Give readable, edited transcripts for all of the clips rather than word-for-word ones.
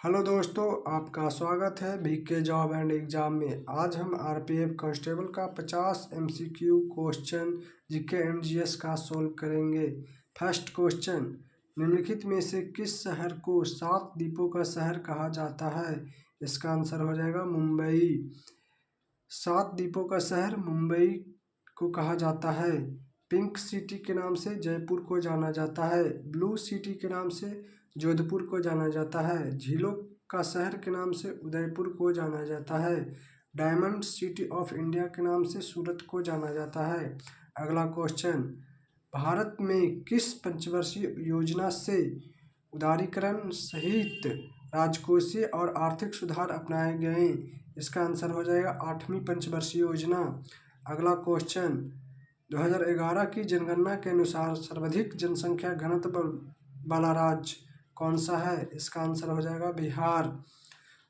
Hello दोस्तों, आपका स्वागत है बीके जॉब एंड एग्ज़ाम में। आज हम आरपीएफ कांस्टेबल का 50 MCQ question GK and GS का सोल्व करेंगे। फर्स्ट क्वेश्चन, निम्नलिखित में से किस शहर को 7 द्वीपों का शहर कहा जाता है? इसका आंसर हो जाएगा मुंबई। 7 द्वीपों का शहर मुंबई को कहा जाता है। पिंक सिटी के नाम से जयपुर को जाना जाता है। ब्लू सिटी के नाम से जोधपुर को जाना जाता है। झीलों का शहर के नाम से उदयपुर को जाना जाता है। डायमंड सिटी ऑफ इंडिया के नाम से सूरत को जाना जाता है। अगला क्वेश्चन, भारत में किस पंचवर्षीय योजना से उदारीकरण सहित राजकोषीय और आर्थिक सुधार अपनाए गए? इसका आंसर हो जाएगा 8वीं पंचवर्षीय योजना। अगला क्वेश्चन, 2011 की जनगणना के अनुसार सर्वाधिक जनसंख्या घनत्व वाला राज्य कौन सा है? इसका आंसर हो जाएगा बिहार।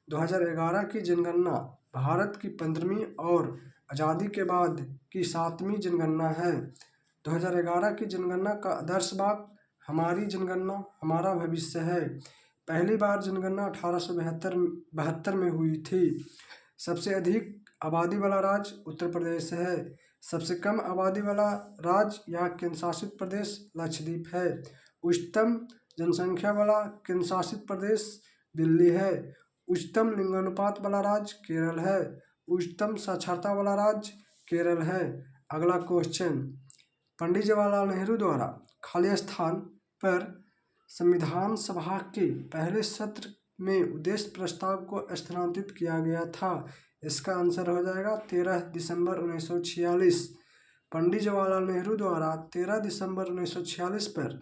2011 की जनगणना भारत की 15वीं और आज़ादी के बाद की 7वीं जनगणना है। 2011 की जनगणना का आदर्श वाक्य हमारी जनगणना हमारा भविष्य है। पहली बार जनगणना 1872 में हुई थी। सबसे अधिक आबादी वाला राज्य उत्तर प्रदेश है। सबसे कम आबादी वाला राज्य या केंद्र शासित प्रदेश लक्षद्वीप है। उच्चतम जनसंख्या वाला केंद्र शासित प्रदेश दिल्ली है। उच्चतम लिंगानुपात वाला राज्य केरल है। उच्चतम साक्षरता वाला राज्य केरल है। अगला क्वेश्चन, पंडित जवाहरलाल नेहरू द्वारा खाली स्थान पर संविधान सभा के पहले सत्र में उद्देश्य प्रस्ताव को स्थानांतरित किया गया था। इसका आंसर हो जाएगा 13 दिसंबर 1946। पंडित जवाहरलाल नेहरू द्वारा 13 दिसंबर 1946 पर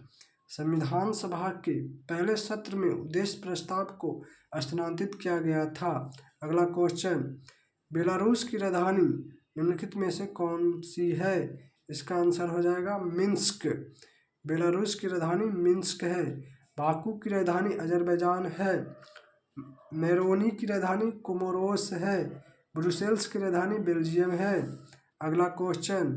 संविधान सभा के पहले सत्र में उद्देश्य प्रस्ताव को स्थानांतरित किया गया था। अगला क्वेश्चन, बेलारूस की राजधानी निम्नलिखित में से कौन सी है? इसका आंसर हो जाएगा मिन्स्क। बेलारूस की राजधानी मिन्स्क है। बाकू की राजधानी अजरबैजान है। मेरोनी की राजधानी कोमोरोस है। ब्रुसेल्स की राजधानी बेल्जियम है। अगला क्वेश्चन,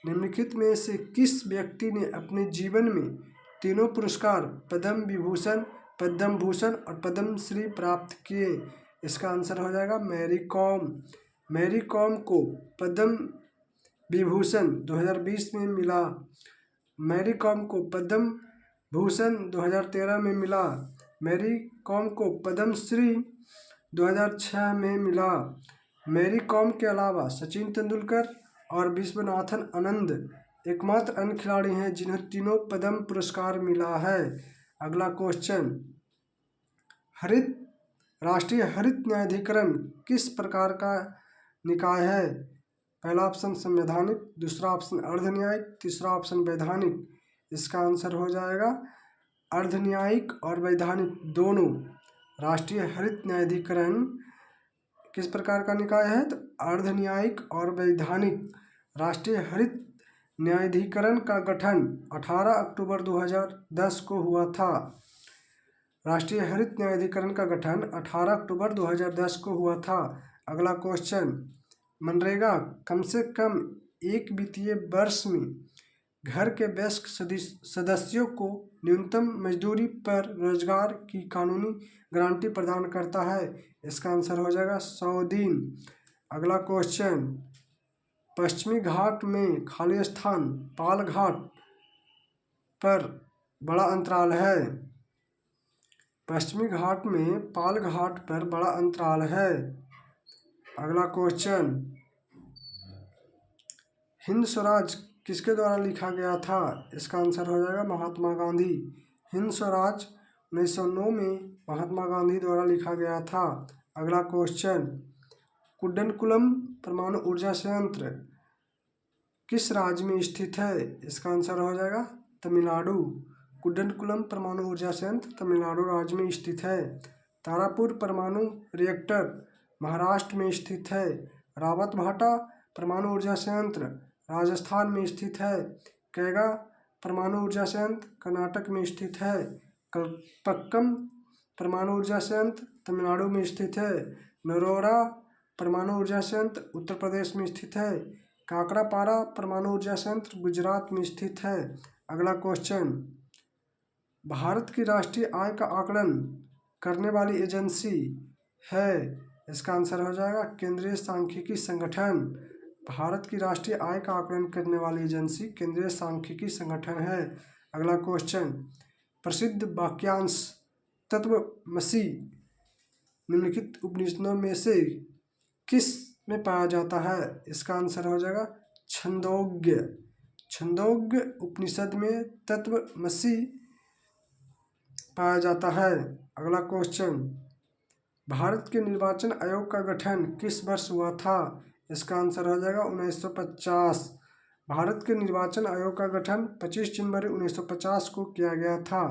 निम्नलिखित में से किस व्यक्ति ने अपने जीवन में तीनों पुरस्कार पद्म विभूषण, पद्म भूषण और पद्मश्री प्राप्त किए? इसका आंसर हो जाएगा मैरी कॉम। मैरी कॉम को पद्म विभूषण 2020 में मिला। मैरी कॉम को पद्म भूषण 2013 में मिला। मैरी कॉम को पद्मश्री 2006 में मिला। मैरी कॉम के अलावा सचिन तेंदुलकर और विश्वनाथन आनंद एकमात्र अन्य खिलाड़ी हैं जिन्हें तीनों पद्म पुरस्कार मिला है। अगला क्वेश्चन, हरित राष्ट्रीय हरित न्यायाधिकरण किस प्रकार का निकाय है? पहला ऑप्शन संवैधानिक, दूसरा ऑप्शन अर्धन्यायिक, तीसरा ऑप्शन वैधानिक। इसका आंसर हो जाएगा अर्धन्यायिक और वैधानिक दोनों। राष्ट्रीय हरित न्यायाधिकरण किस प्रकार का निकाय है? तो अर्धन्यायिक और वैधानिक। राष्ट्रीय हरित न्यायाधिकरण का गठन 18 अक्टूबर 2010 को हुआ था। राष्ट्रीय हरित न्यायाधिकरण का गठन 18 अक्टूबर 2010 को हुआ था। अगला क्वेश्चन, मनरेगा कम से कम एक वित्तीय वर्ष में घर के वयस्क सदस्यों को न्यूनतम मजदूरी पर रोजगार की कानूनी गारंटी प्रदान करता है। इसका आंसर हो जाएगा 100 दिन। अगला क्वेश्चन, पश्चिमी घाट में खाली स्थान पाल घाट पर बड़ा अंतराल है। पश्चिमी घाट में पाल घाट पर बड़ा अंतराल है। अगला क्वेश्चन, हिंद स्वराज किसके द्वारा लिखा गया था? इसका आंसर हो जाएगा महात्मा गांधी। हिंद स्वराज 1909 में महात्मा गांधी द्वारा लिखा गया था। अगला क्वेश्चन, कुड्डनकुलम परमाणु ऊर्जा संयंत्र किस राज्य में स्थित है? इसका आंसर हो जाएगा तमिलनाडु। कुड्डनकुलम परमाणु ऊर्जा संयंत्र तमिलनाडु राज्य में स्थित है। तारापुर परमाणु रिएक्टर महाराष्ट्र में स्थित है। रावतभाटा परमाणु ऊर्जा संयंत्र राजस्थान में स्थित है। कैगा परमाणु ऊर्जा संयंत्र कर्नाटक में स्थित है। कलपक्कम परमाणु ऊर्जा संयंत्र तमिलनाडु में स्थित है। नरोरा परमाणु ऊर्जा संयंत्र उत्तर प्रदेश में स्थित है। काकरापारा परमाणु ऊर्जा संयंत्र गुजरात में स्थित है। अगला क्वेश्चन, भारत की राष्ट्रीय आय का आकलन करने वाली एजेंसी है? इसका आंसर हो जाएगा केंद्रीय सांख्यिकी संगठन। भारत की राष्ट्रीय आय का आकलन करने वाली एजेंसी केंद्रीय सांख्यिकी संगठन है। अगला क्वेश्चन, प्रसिद्ध वाक्यांश तत्वमसि निम्नलिखित उपनिषदों में से किस में पाया जाता है? इसका आंसर हो जाएगा छंदोग्य। छंदोग्य उपनिषद में तत्वमसि पाया जाता है। अगला क्वेश्चन, भारत के निर्वाचन आयोग का गठन किस वर्ष हुआ था? इसका आंसर हो जाएगा 1950। भारत के निर्वाचन आयोग का गठन 25 जनवरी 1950 को किया गया था।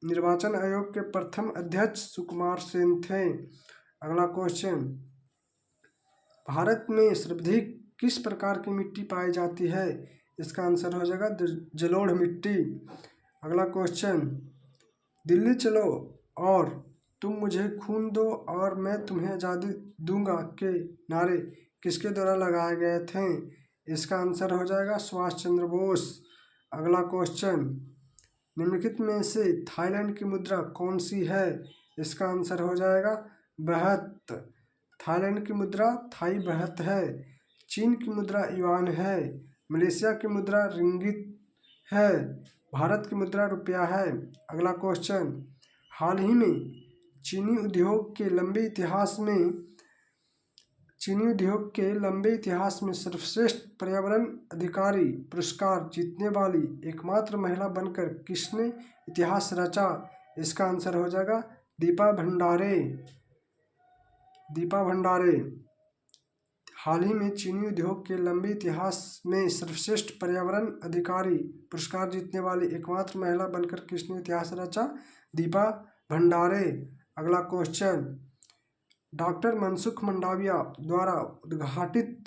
निर्वाचन आयोग के प्रथम अध्यक्ष सुकुमार सेन थे। अगला क्वेश्चन, भारत में सर्वाधिक किस प्रकार की मिट्टी पाई जाती है? इसका आंसर हो जाएगा जलोढ़ मिट्टी। अगला क्वेश्चन, दिल्ली चलो और तुम मुझे खून दो और मैं तुम्हें आज़ादी दूंगा के नारे किसके द्वारा लगाए गए थे? इसका आंसर हो जाएगा सुभाष चंद्र बोस। अगला क्वेश्चन, निम्नलिखित में से थाईलैंड की मुद्रा कौन सी है? इसका आंसर हो जाएगा बहत। थाईलैंड की मुद्रा थाई बहत है। चीन की मुद्रा युआन है। मलेशिया की मुद्रा रिंगित है। भारत की मुद्रा रुपया है। अगला क्वेश्चन, हाल ही में चीनी उद्योग के लंबे इतिहास में सर्वश्रेष्ठ पर्यावरण अधिकारी पुरस्कार जीतने वाली एकमात्र महिला बनकर किसने इतिहास रचा? इसका आंसर हो जाएगा दीपा भंडारे। दीपा भंडारे। हाल ही में चीनी उद्योग के लंबे इतिहास में सर्वश्रेष्ठ पर्यावरण अधिकारी पुरस्कार जीतने वाली एकमात्र महिला बनकर किसने इतिहास रचा? दीपा भंडारे। अगला क्वेश्चन, डॉक्टर मनसुख मंडाविया द्वारा उद्घाटित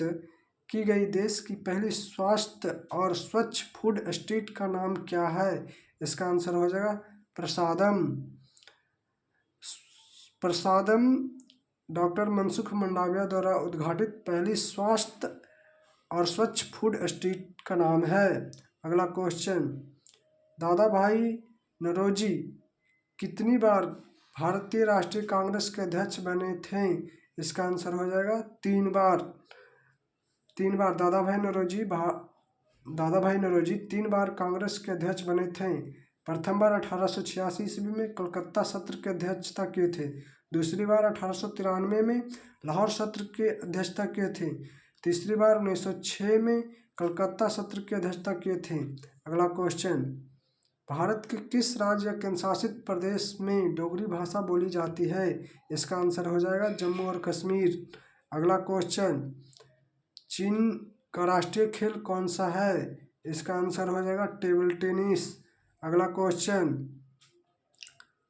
की गई देश की पहली स्वास्थ्य और स्वच्छ फूड स्ट्रीट का नाम क्या है? इसका आंसर हो जाएगा प्रसादम। प्रसादम डॉक्टर मनसुख मंडाविया द्वारा उद्घाटित पहली स्वास्थ्य और स्वच्छ फूड स्ट्रीट का नाम है। अगला क्वेश्चन, दादा भाई नौरोजी कितनी बार भारतीय राष्ट्रीय कांग्रेस के अध्यक्ष बने थे? इसका आंसर हो जाएगा 3 बार। 3 बार दादा भाई नौरोजी 3 बार कांग्रेस के अध्यक्ष बने थे। प्रथम बार 1886 ईस्वी में कलकत्ता सत्र की अध्यक्षता किए थे। दूसरी बार 1893 में लाहौर सत्र की अध्यक्षता किए थे। तीसरी बार 1906 में कलकत्ता सत्र की अध्यक्षता किए थे। अगला क्वेश्चन, भारत के किस राज्य या केंद्रशासित प्रदेश में डोगरी भाषा बोली जाती है? इसका आंसर हो जाएगा जम्मू और कश्मीर। अगला क्वेश्चन, चीन का राष्ट्रीय खेल कौन सा है? इसका आंसर हो जाएगा टेबल टेनिस। अगला क्वेश्चन,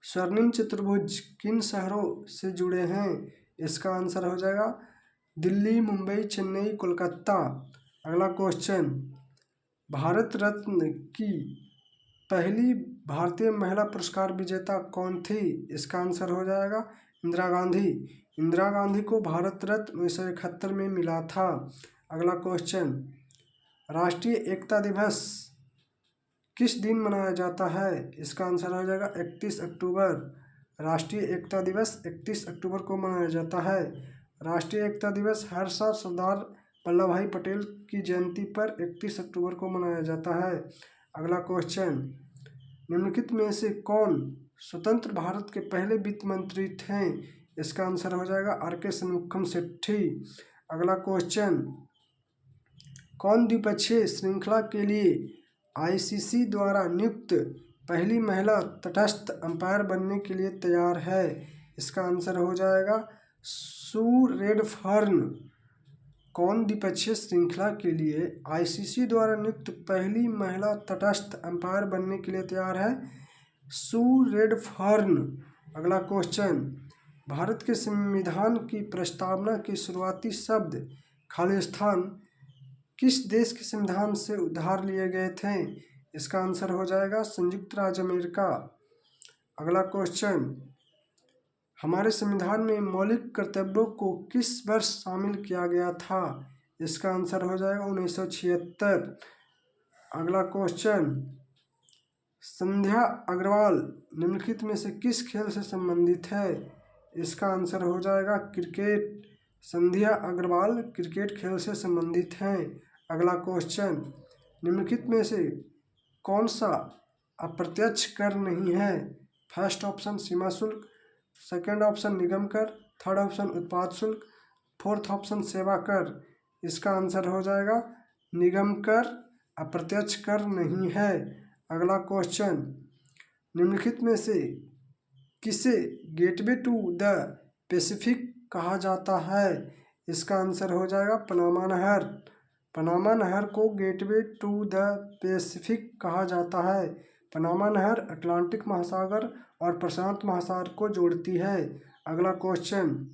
स्वर्णिम चतुर्भुज किन शहरों से जुड़े हैं? इसका आंसर हो जाएगा दिल्ली, मुंबई, चेन्नई, कोलकाता। अगला क्वेश्चन, भारत रत्न की पहली भारतीय महिला पुरस्कार विजेता कौन थी? इसका आंसर हो जाएगा इंदिरा गांधी। इंदिरा गांधी को भारत रत्न 1971 में मिला था। अगला क्वेश्चन, राष्ट्रीय एकता दिवस किस दिन मनाया जाता है? इसका आंसर हो जाएगा 31 अक्टूबर। राष्ट्रीय एकता दिवस 31 अक्टूबर को मनाया जाता है। राष्ट्रीय एकता दिवस हर साल सरदार वल्लभ भाई पटेल की जयंती पर 31 अक्टूबर को मनाया जाता है। अगला क्वेश्चन, निम्नलिखित में से कौन स्वतंत्र भारत के पहले वित्त मंत्री थे? इसका आंसर हो जाएगा आर.के. शनमुखम सेट्टी। अगला क्वेश्चन, कौन द्विपक्षीय श्रृंखला के लिए आईसीसी द्वारा नियुक्त पहली महिला तटस्थ अंपायर बनने के लिए तैयार है? इसका आंसर हो जाएगा सू रेडफर्न। कौन द्विपक्षीय श्रृंखला के लिए आईसीसी द्वारा नियुक्त पहली महिला तटस्थ अंपायर बनने के लिए तैयार है? Sue Redfern. अगला क्वेश्चन, भारत के संविधान की प्रस्तावना के शुरुआती शब्द खालिस्तान किस देश के संविधान से उधार लिए गए थे? इसका आंसर हो जाएगा संयुक्त राज्य अमेरिका। अगला क्वेश्चन, हमारे संविधान में मौलिक कर्तव्यों को किस वर्ष शामिल किया गया था? इसका आंसर हो जाएगा 1976। अगला क्वेश्चन, संध्या अग्रवाल निम्नलिखित में से किस खेल से संबंधित है? इसका आंसर हो जाएगा क्रिकेट। संध्या अग्रवाल क्रिकेट खेल से संबंधित हैं। अगला क्वेश्चन, निम्नलिखित में से कौन सा अप्रत्यक्ष कर नहीं है? फर्स्ट ऑप्शन सीमा शुल्क, सेकंड ऑप्शन निगम कर, थर्ड ऑप्शन उत्पाद शुल्क, फोर्थ ऑप्शन सेवा कर। इसका आंसर हो जाएगा निगम कर अप्रत्यक्ष कर नहीं है। अगला क्वेश्चन, निम्नलिखित में से किसे गेटवे टू द पैसिफिक कहा जाता है? इसका आंसर हो जाएगा पनामा नहर। पनामा नहर को गेटवे टू द पैसिफिक कहा जाता है। पनामा नहर अटलांटिक महासागर और प्रशांत महासागर को जोड़ती है। अगला क्वेश्चन,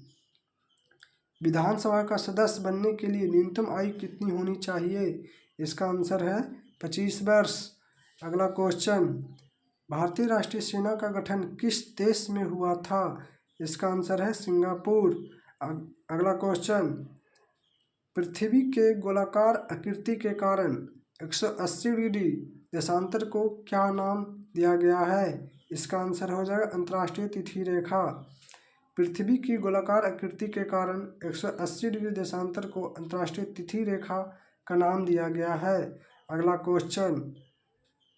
विधानसभा का सदस्य बनने के लिए न्यूनतम आयु कितनी होनी चाहिए? इसका आंसर है 25 वर्ष। अगला क्वेश्चन, भारतीय राष्ट्रीय सेना का गठन किस देश में हुआ था? इसका आंसर है सिंगापुर। अगला क्वेश्चन, पृथ्वी के गोलाकार आकृति के कारण 180 डिग्री देशांतर को क्या नाम दिया गया है? इसका आंसर हो जाएगा अंतर्राष्ट्रीय तिथि रेखा। पृथ्वी की गोलाकार आकृति के कारण 180 डिग्री देशांतर को अंतर्राष्ट्रीय तिथि रेखा का नाम दिया गया है। अगला क्वेश्चन,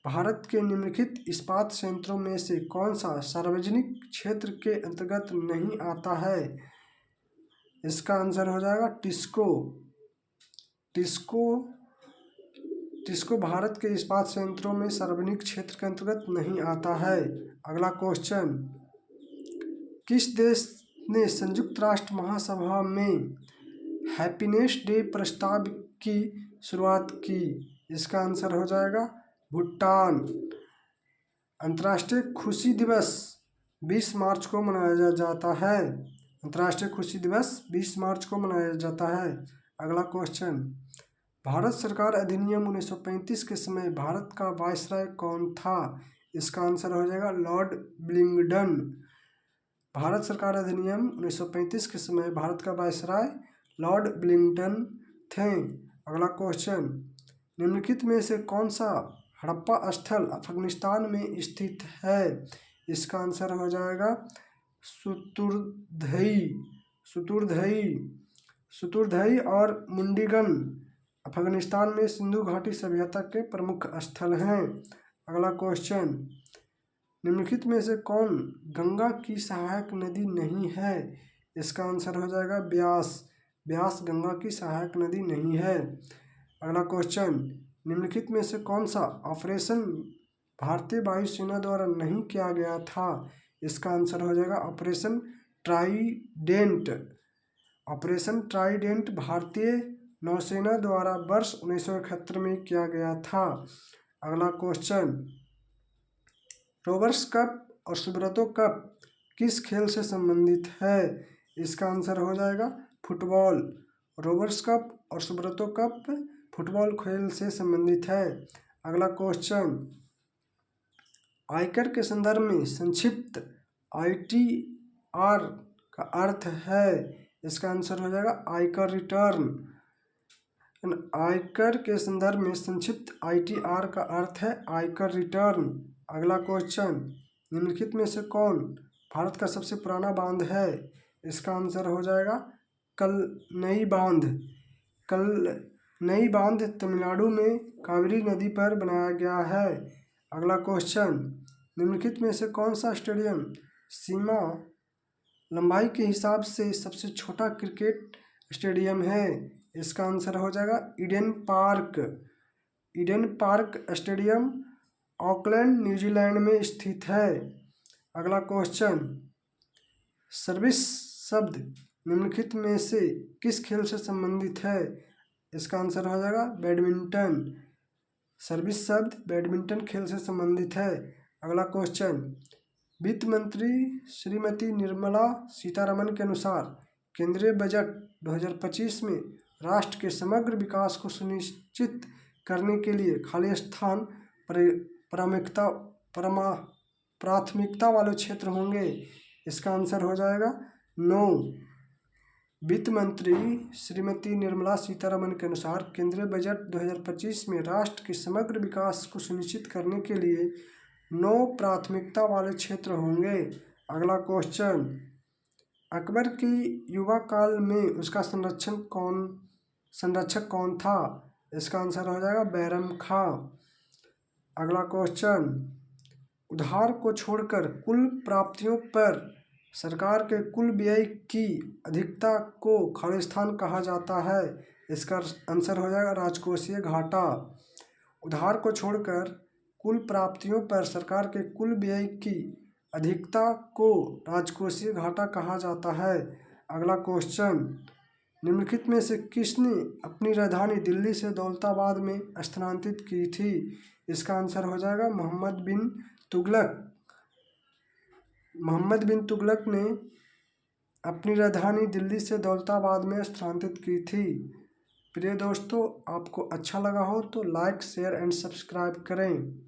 भारत के निम्नलिखित इस्पात संयंत्रों में से कौन सा सार्वजनिक क्षेत्र के अंतर्गत नहीं आता है? इसका आंसर हो जाएगा टिस्को। टिस्को भारत के इस्पात संयंत्रों में सार्वजनिक क्षेत्र के अंतर्गत नहीं आता है। अगला क्वेश्चन, किस देश ने संयुक्त राष्ट्र महासभा में हैप्पीनेस डे प्रस्ताव की शुरुआत की? इसका आंसर हो जाएगा भूटान। अंतर्राष्ट्रीय खुशी दिवस 20 मार्च को मनाया जाता है। अंतर्राष्ट्रीय खुशी दिवस 20 मार्च को मनाया जाता है। अगला क्वेश्चन, भारत सरकार अधिनियम 1935 के समय भारत का वायसराय कौन था? इसका आंसर हो जाएगा लॉर्ड विलिंगडन। भारत सरकार अधिनियम 1935 के समय भारत का वायसराय लॉर्ड विलिंगडन थे। अगला क्वेश्चन, निम्नलिखित में से कौन सा हड़प्पा स्थल अफगानिस्तान में स्थित है? इसका आंसर हो जाएगा सुतुरधई और मुंडीगन अफगानिस्तान में सिंधु घाटी सभ्यता के प्रमुख स्थल हैं। अगला क्वेश्चन, निम्नलिखित में से कौन गंगा की सहायक नदी नहीं है? इसका आंसर हो जाएगा ब्यास। ब्यास गंगा की सहायक नदी नहीं है। अगला क्वेश्चन, निम्नलिखित में से कौन सा ऑपरेशन भारतीय वायुसेना द्वारा नहीं किया गया था? इसका आंसर हो जाएगा ऑपरेशन ट्राइडेंट। ऑपरेशन ट्राइडेंट भारतीय नौसेना द्वारा वर्ष 1971 में किया गया था। अगला क्वेश्चन, रोवर्स कप और सुब्रतो कप किस खेल से संबंधित है? इसका आंसर हो जाएगा फुटबॉल। रोवर्स कप और सुब्रतो कप फुटबॉल खेल से संबंधित है। अगला क्वेश्चन, आयकर के संदर्भ में संक्षिप्त ITR का अर्थ है? इसका आंसर हो जाएगा आयकर रिटर्न। आयकर के संदर्भ में संक्षिप्त ITR का अर्थ है आयकर रिटर्न। अगला क्वेश्चन, निम्नलिखित में से कौन भारत का सबसे पुराना बांध है? इसका आंसर हो जाएगा कलनई बांध। कलनई बांध तमिलनाडु में कावेरी नदी पर बनाया गया है। अगला क्वेश्चन, निम्नलिखित में से कौन सा स्टेडियम सीमा लंबाई के हिसाब से सबसे छोटा क्रिकेट स्टेडियम है? इसका आंसर हो जाएगा Eden park. Eden park stadium Auckland New Zealand में स्थित है। अगला क्वेश्चन, सर्विस शब्द निम्नलिखित में से किस खेल से संबंधित है? इसका आंसर हो जाएगा बैडमिंटन। सर्विस शब्द बैडमिंटन खेल से संबंधित है। अगला क्वेश्चन, वित्त मंत्री श्रीमती निर्मला सीतारमण के अनुसार केंद्रीय बजट 2025 में राष्ट्र के समग्र विकास को सुनिश्चित करने के लिए खाली स्थान प्राथमिकता वाले क्षेत्र होंगे। इसका आंसर हो जाएगा 9। वित्त मंत्री श्रीमती निर्मला सीतारमण के अनुसार केंद्रीय बजट 2025 में राष्ट्र के समग्र विकास को सुनिश्चित करने के लिए 9 प्राथमिकता वाले क्षेत्र होंगे। अगला क्वेश्चन, अकबर की युवा काल में उसका संरक्षक कौन था? इसका आंसर हो जाएगा बैरम खां। अगला क्वेश्चन, उधार को छोड़कर कुल प्राप्तियों पर सरकार के कुल व्यय की अधिकता को खालिस्तान कहा जाता है। इसका आंसर हो जाएगा राजकोषीय घाटा। उधार को छोड़कर कुल प्राप्तियों पर सरकार के कुल व्यय की अधिकता को राजकोषीय घाटा कहा जाता है। अगला क्वेश्चन, निम्नलिखित में से किसने अपनी राजधानी दिल्ली से दौलताबाद में स्थानांतरित की थी? इसका आंसर हो जाएगा मोहम्मद बिन तुगलक। मोहम्मद बिन तुगलक ने अपनी राजधानी दिल्ली से दौलताबाद में स्थानांतरित की थी। प्रिय दोस्तों, आपको अच्छा लगा हो तो लाइक, शेयर एंड सब्सक्राइब करें।